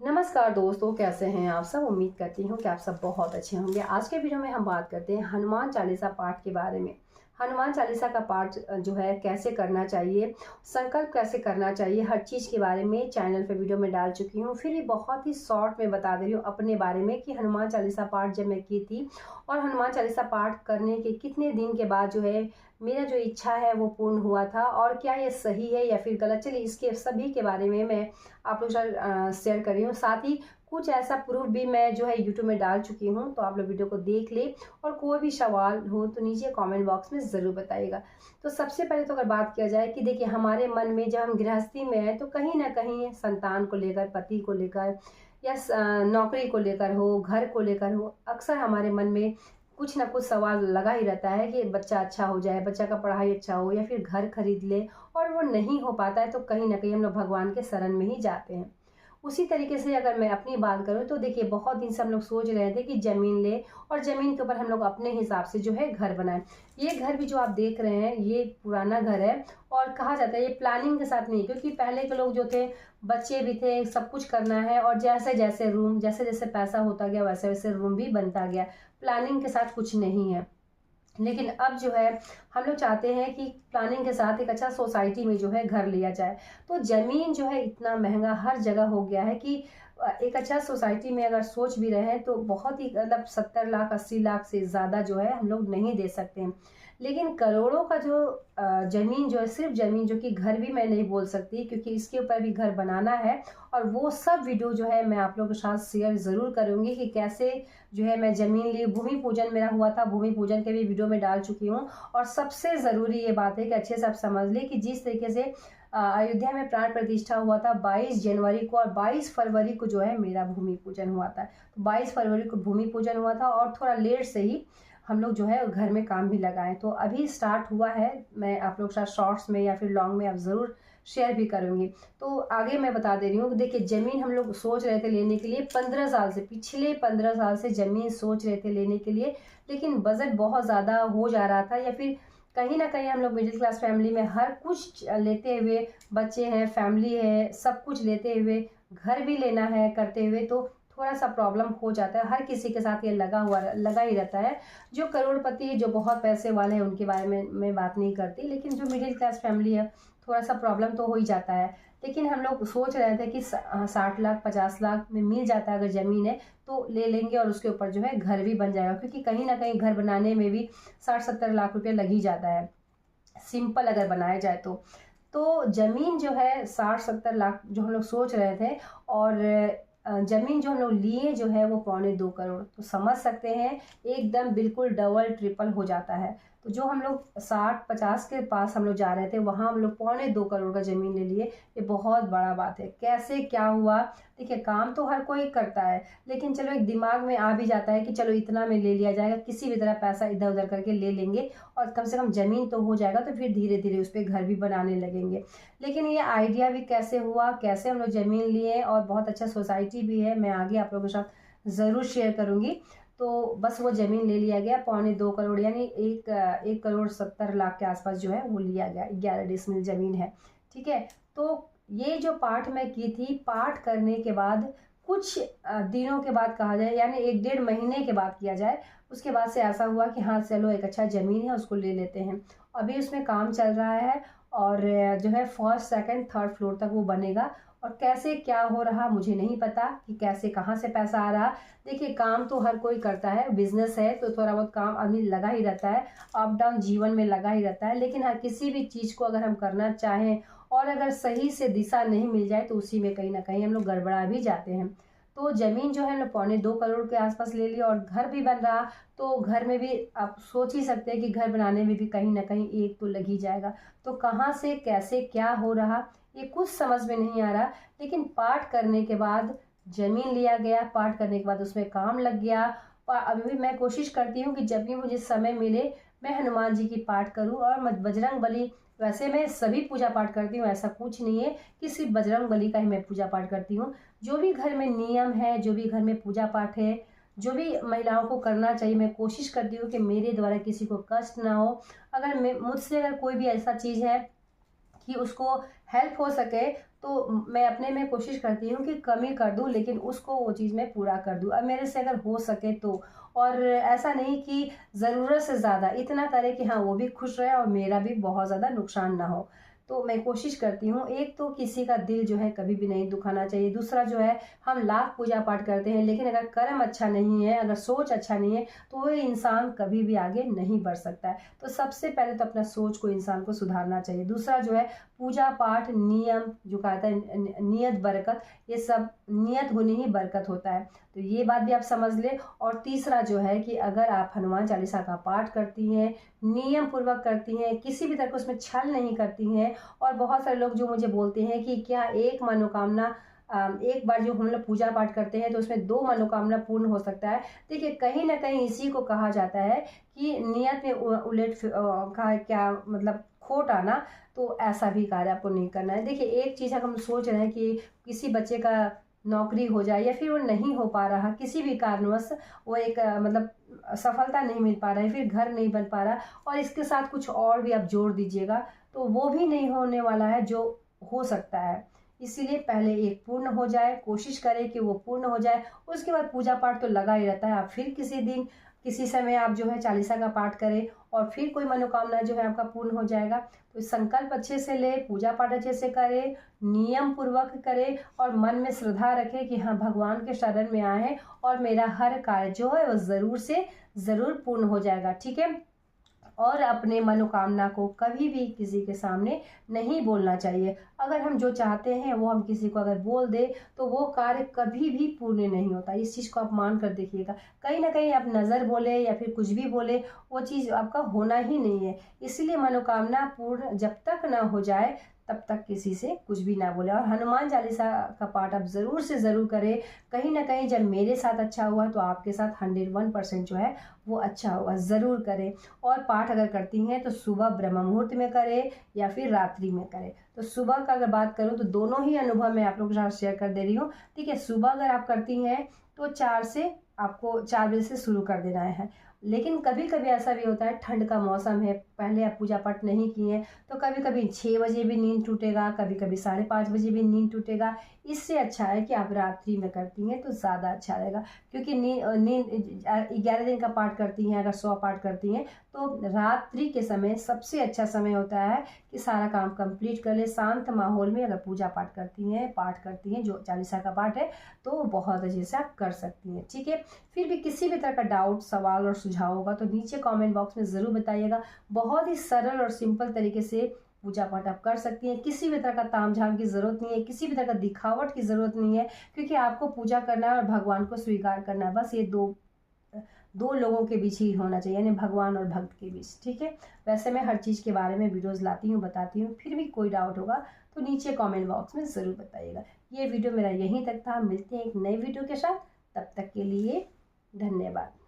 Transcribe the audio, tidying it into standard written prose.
नमस्कार दोस्तों, कैसे हैं आप सब। उम्मीद करती हूँ कि आप सब बहुत अच्छे होंगे। आज के वीडियो में हम बात करते हैं हनुमान चालीसा पाठ के बारे में। हनुमान चालीसा का पाठ जो है कैसे करना चाहिए, संकल्प कैसे करना चाहिए, हर चीज़ के बारे में चैनल पे वीडियो में डाल चुकी हूँ। फिर भी बहुत ही शॉर्ट में बता दे रही हूँ अपने बारे में कि हनुमान चालीसा पाठ जब मैं की थी और हनुमान चालीसा पाठ करने के कितने दिन के बाद जो है मेरा जो इच्छा है वो पूर्ण हुआ था, और क्या ये सही है या फिर गलत। चलिए इसके सभी के बारे में मैं आप लोग साथ शेयर कर रही हूँ। साथ ही कुछ ऐसा प्रूफ भी मैं जो है यूट्यूब में डाल चुकी हूँ, तो आप लोग वीडियो को देख ले। और कोई भी सवाल हो तो नीचे कमेंट बॉक्स में ज़रूर बताइएगा। तो सबसे पहले तो अगर बात किया जाए कि देखिए, हमारे मन में जब हम गृहस्थी में हैं तो कहीं ना कहीं संतान को लेकर, पति को लेकर या नौकरी को लेकर हो, घर को लेकर हो, अक्सर हमारे मन में कुछ ना कुछ सवाल लगा ही रहता है कि बच्चा अच्छा हो जाए, बच्चा का पढ़ाई अच्छा हो, या फिर घर खरीद ले। और वो नहीं हो पाता है तो कहीं ना कहीं हम लोग भगवान के शरण में ही जाते हैं। उसी तरीके से अगर मैं अपनी बात करूँ तो देखिए, बहुत दिन से हम लोग सोच रहे थे कि ज़मीन ले और ज़मीन के ऊपर हम लोग अपने हिसाब से जो है घर बनाएं। ये घर भी जो आप देख रहे हैं ये पुराना घर है, और कहा जाता है ये प्लानिंग के साथ नहीं, क्योंकि पहले के लोग जो थे, बच्चे भी थे, सब कुछ करना है, और जैसे जैसे रूम, जैसे जैसे पैसा होता गया वैसे वैसे रूम भी बनता गया। प्लानिंग के साथ कुछ नहीं है। लेकिन अब जो है हम लोग चाहते हैं कि प्लानिंग के साथ एक अच्छा सोसाइटी में जो है घर लिया जाए। तो ज़मीन जो है इतना महंगा हर जगह हो गया है कि एक अच्छा सोसाइटी में अगर सोच भी रहे हैं तो बहुत ही मतलब 70 लाख 80 लाख से ज़्यादा जो है हम लोग नहीं दे सकते हैं। लेकिन करोड़ों का जो ज़मीन जो है, सिर्फ ज़मीन, जो कि घर भी मैं नहीं बोल सकती क्योंकि इसके ऊपर भी घर बनाना है। और वो सब वीडियो जो है मैं आप लोगों के साथ शेयर ज़रूर करूँगी कि कैसे जो है मैं ज़मीन ली। भूमि पूजन मेरा हुआ था, भूमि पूजन के भी वीडियो में डाल चुकी हूँ। और सबसे ज़रूरी ये बात है कि अच्छे से आप समझ लें कि जिस तरीके से अयोध्या में प्राण प्रतिष्ठा हुआ था 22 जनवरी को, और 22 फरवरी को जो है मेरा भूमि पूजन हुआ था। तो 22 फरवरी को भूमि पूजन हुआ था, और थोड़ा लेट से ही हम लोग जो है घर में काम भी लगाए। तो अभी स्टार्ट हुआ है, मैं आप लोग के साथ शॉर्ट्स में या फिर लॉन्ग में आप ज़रूर शेयर भी करूँगी। तो आगे मैं बता दे रही हूँ कि देखिए, ज़मीन हम लोग सोच रहे थे लेने के लिए 15 साल से, पिछले 15 साल से ज़मीन सोच रहे थे लेने के लिए। लेकिन बजट बहुत ज़्यादा हो जा रहा था, या फिर कहीं ना कहीं हम लोग मिडिल क्लास फैमिली में हर कुछ लेते हुए, बच्चे हैं, फैमिली है, सब कुछ लेते हुए, घर भी लेना है करते हुए, तो थोड़ा सा प्रॉब्लम हो जाता है। हर किसी के साथ ये लगा ही रहता है। जो करोड़पति, जो बहुत पैसे वाले हैं उनके बारे में मैं बात नहीं करती, लेकिन जो मिडिल क्लास फैमिली है थोड़ा सा प्रॉब्लम तो हो ही जाता है। लेकिन हम लोग सोच रहे थे कि 60 लाख 50 लाख में मिल जाता है अगर ज़मीन है तो ले लेंगे, और उसके ऊपर जो है घर भी बन जाएगा, क्योंकि कहीं ना कहीं घर बनाने में भी 60-70 लाख रुपये लग ही जाता है, सिंपल अगर बनाया जाए तो ज़मीन जो है 60-70 लाख जो हम लोग सोच रहे थे, और ज़मीन जो हम लोग लिए जो है वो 1.25 करोड़। तो समझ सकते हैं एकदम बिल्कुल डबल ट्रिपल हो जाता है। तो जो हम लोग 60-50 के पास हम लोग जा रहे थे, वहाँ हम लोग 1.25 करोड़ का ज़मीन ले लिए। ये बहुत बड़ा बात है। कैसे क्या हुआ, देखिए काम तो हर कोई करता है, लेकिन चलो एक दिमाग में आ भी जाता है कि चलो इतना में ले लिया जाएगा, किसी भी तरह पैसा इधर उधर करके ले लेंगे और कम से कम ज़मीन तो हो जाएगा, तो फिर धीरे धीरे उस पर घर भी बनाने लगेंगे। लेकिन ये आइडिया भी कैसे हुआ, कैसे हम लोग ज़मीन लिए, और बहुत अच्छा सोसाइटी भी है, मैं आगे आप लोगों के साथ ज़रूर शेयर करूँगी। तो बस वो ज़मीन ले लिया गया 1.25 करोड़, यानी 1,70,00,000 के आसपास जो है वो लिया गया। 11 डिसमिल ज़मीन है, ठीक है। तो ये जो पाठ मैं की थी, पाठ करने के बाद कुछ दिनों के बाद कहा जाए, यानी 1-1.5 महीने के बाद किया जाए, उसके बाद से ऐसा हुआ कि हाँ चलो एक अच्छा ज़मीन है उसको ले लेते हैं। अभी उसमें काम चल रहा है, और जो है फर्स्ट सेकंड थर्ड फ्लोर तक वो बनेगा। और कैसे क्या हो रहा मुझे नहीं पता कि कैसे कहाँ से पैसा आ रहा। देखिए काम तो हर कोई करता है, बिजनेस है तो थोड़ा बहुत काम आदमी लगा ही रहता है, अप डाउन जीवन में लगा ही रहता है। लेकिन हर किसी भी चीज़ को अगर हम करना चाहें और अगर सही से दिशा नहीं मिल जाए तो उसी में कहीं ना कहीं हम लोग गड़बड़ा भी जाते हैं। तो ज़मीन जो है ना 1.25 करोड़ के आसपास ले लिया, और घर भी बन रहा। तो घर में भी आप सोच ही सकते हैं कि घर बनाने में भी कहीं ना कहीं एक तो लग ही जाएगा। तो कहाँ से कैसे क्या हो रहा ये कुछ समझ में नहीं आ रहा। लेकिन पाठ करने के बाद ज़मीन लिया गया, पाठ करने के बाद उसमें काम लग गया। अभी भी मैं कोशिश करती हूँ कि जब भी मुझे समय मिले मैं हनुमान जी की पाठ करूँ, और बजरंग बली। वैसे मैं सभी पूजा पाठ करती हूँ, ऐसा कुछ नहीं है कि सिर्फ बजरंग बली का ही मैं पूजा पाठ करती हूँ। जो भी घर में नियम है, जो भी घर में पूजा पाठ है, जो भी महिलाओं को करना चाहिए, मैं कोशिश करती हूँ कि मेरे द्वारा किसी को कष्ट ना हो। अगर मैं मुझसे अगर कोई भी ऐसा चीज़ है कि उसको हेल्प हो सके, तो मैं अपने में कोशिश करती हूँ कि कमी कर दूँ, लेकिन उसको वो चीज़ मैं पूरा कर दूँ, अब मेरे से अगर हो सके तो। और ऐसा नहीं कि ज़रूरत से ज़्यादा इतना करे कि हाँ वो भी खुश रहे और मेरा भी बहुत ज़्यादा नुकसान ना हो। तो मैं कोशिश करती हूँ, एक तो किसी का दिल जो है कभी भी नहीं दुखाना चाहिए, दूसरा जो है हम लाख पूजा पाठ करते हैं, लेकिन अगर कर्म अच्छा नहीं है, अगर सोच अच्छा नहीं है, तो वो इंसान कभी भी आगे नहीं बढ़ सकता है। तो सबसे पहले तो अपना सोच को इंसान को सुधारना चाहिए। दूसरा जो है पूजा पाठ नियम, जो कहता है नियत बरकत, ये सब नियत होनी ही बरकत होता है, तो ये बात भी आप समझ ले। और तीसरा जो है कि अगर आप हनुमान चालीसा का पाठ करती हैं, नियम पूर्वक करती हैं, किसी भी तरह का उसमें छल नहीं करती हैं, और बहुत सारे लोग जो मुझे बोलते हैं कि क्या एक मनोकामना एक बार जो हम लोग पूजा पाठ करते हैं तो उसमें 2 मनोकामना पूर्ण हो सकता है। देखिए कहीं न कहीं इसी को कहा जाता है कि नियत में उलट का क्या मतलब खोट आना, तो ऐसा भी कार्य आपको नहीं करना है। देखिए एक चीज़ अगर हम सोच रहे हैं कि किसी बच्चे का नौकरी हो जाए या फिर वो नहीं हो पा रहा, किसी भी कारणवश वो एक मतलब सफलता नहीं मिल पा रहा है, फिर घर नहीं बन पा रहा, और इसके साथ कुछ और भी आप जोड़ दीजिएगा, तो वो भी नहीं होने वाला है जो हो सकता है। इसीलिए पहले एक पूर्ण हो जाए, कोशिश करें कि वो पूर्ण हो जाए, उसके बाद पूजा पाठ तो लगा ही रहता है। आप फिर किसी दिन किसी समय आप जो है चालीसा का पाठ करें, और फिर कोई मनोकामना जो है आपका पूर्ण हो जाएगा। तो संकल्प अच्छे से ले, पूजा पाठ अच्छे से करें, नियम पूर्वक करें, और मन में श्रद्धा रखें कि हाँ भगवान के शरण में आए हैं और मेरा हर कार्य जो है वो ज़रूर से ज़रूर पूर्ण हो जाएगा, ठीक है। और अपने मनोकामना को कभी भी किसी के सामने नहीं बोलना चाहिए। अगर हम जो चाहते हैं वो हम किसी को अगर बोल दें तो वो कार्य कभी भी पूर्ण नहीं होता। इस चीज़ को आप मान कर देखिएगा। कहीं न कहीं आप नज़र बोले या फिर कुछ भी बोले, वो चीज़ आपका होना ही नहीं है। इसलिए मनोकामना पूर्ण जब तक ना हो जाए तब तक किसी से कुछ भी ना बोले। और हनुमान चालीसा का पाठ आप ज़रूर से ज़रूर करें। कहीं न कहीं जब मेरे साथ अच्छा हुआ तो आपके साथ 101% जो है वो अच्छा होगा, ज़रूर करें। और पाठ अगर करती हैं तो सुबह ब्रह्म मुहूर्त में करें या फिर रात्रि में करें। तो सुबह का अगर बात करूँ तो दोनों ही अनुभव मैं आप लोगों के साथ शेयर कर दे रही हूँ, ठीक है। सुबह अगर आप करती हैं तो 4 बजे से शुरू कर देना है। लेकिन कभी कभी ऐसा भी होता है, ठंड का मौसम है, पहले आप पूजा पाठ नहीं किए हैं, तो कभी कभी 6 बजे भी नींद टूटेगा, कभी कभी 5:30 बजे भी नींद टूटेगा। इससे अच्छा है कि आप रात्रि में करती हैं तो ज़्यादा अच्छा रहेगा, क्योंकि नींद 11 दिन का पाठ करती हैं, अगर 100 पाठ करती हैं तो रात्रि के समय सबसे अच्छा समय होता है कि सारा काम कंप्लीट कर ले। शांत माहौल में अगर पूजा पाठ करती हैं, पाठ करती हैं, जो चालीसा का पाठ है, तो बहुत अच्छे से आप कर सकती हैं, ठीक है। फिर भी किसी भी तरह का डाउट, सवाल और सुझाव होगा तो नीचे कमेंट बॉक्स में ज़रूर बताइएगा। बहुत ही सरल और सिंपल तरीके से पूजा पाठ आप कर सकती हैं। किसी भी तरह का तामझाम की ज़रूरत नहीं है, किसी भी तरह का दिखावट की ज़रूरत नहीं है, क्योंकि आपको पूजा करना है और भगवान को स्वीकार करना है। बस ये दो लोगों के बीच ही होना चाहिए, यानी भगवान और भक्त के बीच, ठीक है। वैसे मैं हर चीज़ के बारे में वीडियोज़ लाती हूँ, बताती हूँ। फिर भी कोई डाउट होगा तो नीचे कमेंट बॉक्स में ज़रूर बताइएगा। ये वीडियो मेरा यहीं तक था, मिलते हैं एक नई वीडियो के साथ, तब तक के लिए धन्यवाद।